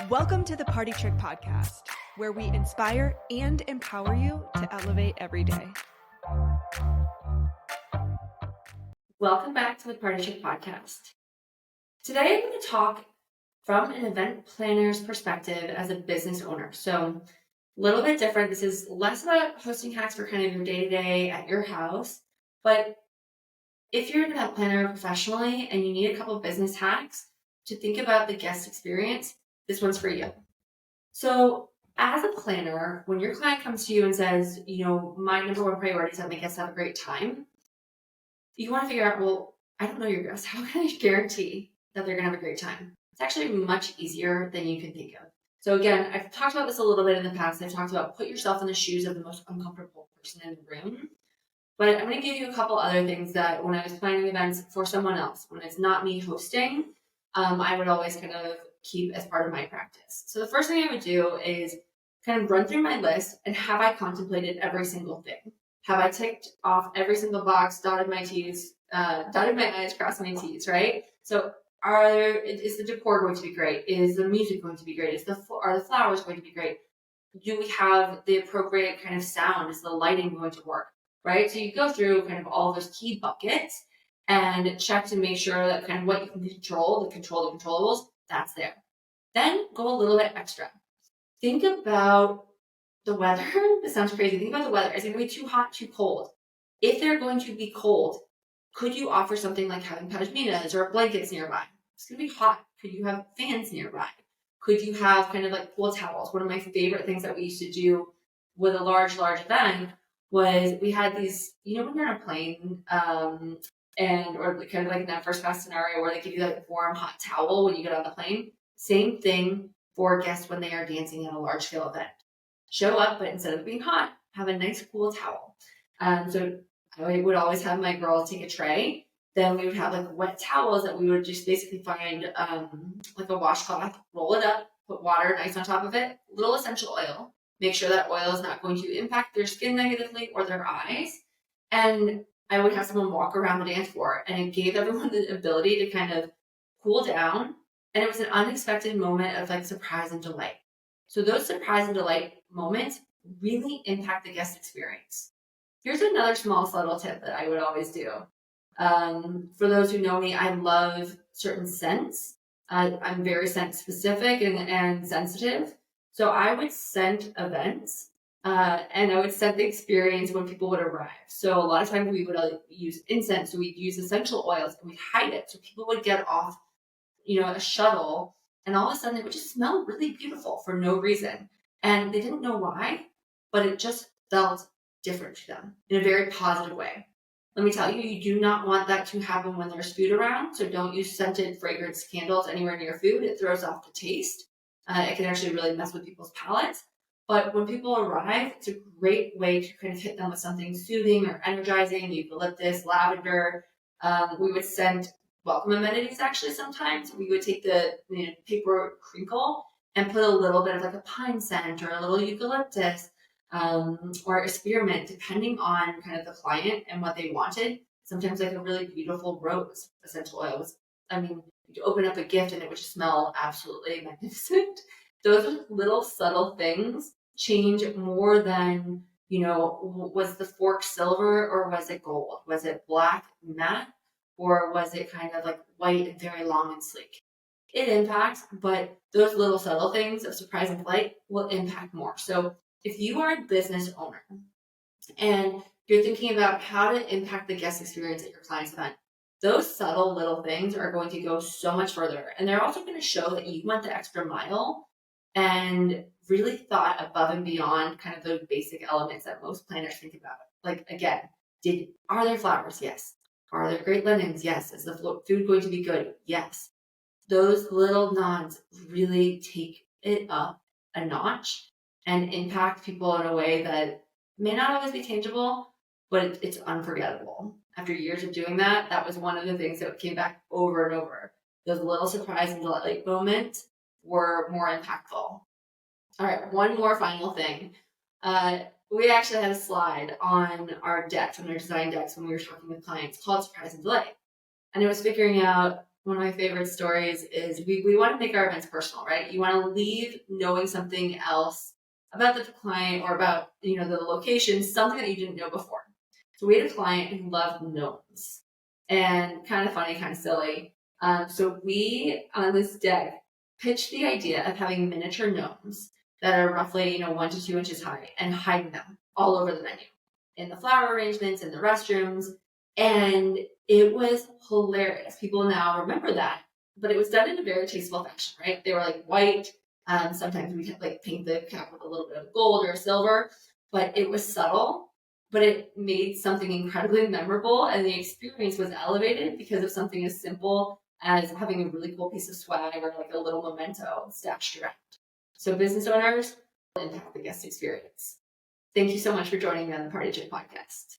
Welcome to the Party Trick Podcast, where we inspire and empower you to elevate every day. Welcome back to the Party Trick Podcast. Today I'm going to talk from an event planner's perspective as a business owner. So a little bit different. This is less about hosting hacks for kind of your day-to-day at your house, but if you're an event planner professionally and you need a couple of business hacks to think about the guest experience, this one's for you. So as a planner, when your client comes to you and says, my number one priority is that my guests have a great time, you want to figure out, well, I don't know your guests. How can I guarantee that they're going to have a great time? It's actually much easier than you can think of. So again, I've talked about this a little bit in the past. I've talked about put yourself in the shoes of the most uncomfortable person in the room. But I'm going to give you a couple other things that when I was planning events for someone else, when it's not me hosting, I would always kind of keep as part of my practice. So the first thing I would do is kind of run through my list and have I contemplated every single thing? Have I ticked off every single box, dotted my I's, crossed my T's, right? So is the decor going to be great? Is the music going to be great? Are the flowers going to be great? Do we have the appropriate kind of sound? Is the lighting going to work? Right? So you go through kind of all those key buckets and check to make sure that kind of what you can control, the controllables, that's there. Then go a little bit extra. Think about the weather. This sounds crazy. Think about the weather. Is it going to be too hot, too cold? If they're going to be cold, could you offer something like having pashminas or blankets nearby? It's going to be hot. Could you have fans nearby? Could you have kind of like cool towels? One of my favorite things that we used to do with a large event was we had these, when you're on a plane, or kind of like in that first class scenario where they give you that warm, hot towel when you get on the plane. Same thing for guests when they are dancing at a large scale event. Show up, but instead of being hot, have a nice cool towel. So I would always have my girls take a tray. Then we would have like wet towels that we would just basically find like a washcloth, roll it up, put water nice on top of it, little essential oil. Make sure that oil is not going to impact their skin negatively or their eyes. And I would have someone walk around the dance floor, and it gave everyone the ability to kind of cool down. And it was an unexpected moment of like surprise and delight. So those surprise and delight moments really impact the guest experience. Here's another small subtle tip that I would always do. For those who know me, I love certain scents. I'm very scent specific and sensitive. So I would scent events, and I would scent the experience when people would arrive. So a lot of times we would use incense, so we'd use essential oils, and we'd hide it. So people would get off, a shuttle, and all of a sudden it would just smell really beautiful for no reason. And they didn't know why, but it just felt different to them in a very positive way. Let me tell you, you do not want that to happen when there's food around. So don't use scented fragrance candles anywhere near food. It throws off the taste. It can actually really mess with people's palates. But when people arrive, it's a great way to kind of hit them with something soothing or energizing, eucalyptus, lavender. We would send welcome amenities actually sometimes. We would take the paper crinkle and put a little bit of like a pine scent or a little eucalyptus or a spearmint, depending on kind of the client and what they wanted. Sometimes like a really beautiful rose essential oils. You open up a gift and it would just smell absolutely magnificent. Those little subtle things change more than, was the fork silver or was it gold? Was it black matte or was it kind of like white and very long and sleek? It impacts, but those little subtle things of surprise and delight will impact more. So if you are a business owner and you're thinking about how to impact the guest experience at your client's event, those subtle little things are going to go so much further. And they're also going to show that you went the extra mile and really thought above and beyond kind of those basic elements that most planners think about. Like, again, are there flowers? Yes. Are there great linens? Yes. Is the food going to be good? Yes. Those little nods really take it up a notch and impact people in a way that may not always be tangible, but it's unforgettable. After years of doing that, that was one of the things that came back over and over. Those little surprise and delight moments were more impactful. All right, one more final thing. We actually had a slide on our decks, on our design decks when we were talking with clients called Surprise and Delight. And it was figuring out One of my favorite stories is we want to make our events personal, right? You want to leave knowing something else about the client or about, the location, something that you didn't know before. So we had a client who loved gnomes, and kind of funny, kind of silly. So we, on this deck, pitched the idea of having miniature gnomes that are roughly, 1 to 2 inches high, and hiding them all over the menu, in the flower arrangements, in the restrooms. And it was hilarious. People now remember that, but it was done in a very tasteful fashion, right? They were like white. Sometimes we could like paint the cap with a little bit of gold or silver, but it was subtle, but it made something incredibly memorable, and the experience was elevated because of something as simple as having a really cool piece of swag or like a little memento stashed around. So business owners impact the guest experience. Thank you so much for joining me on the Party Chick podcast.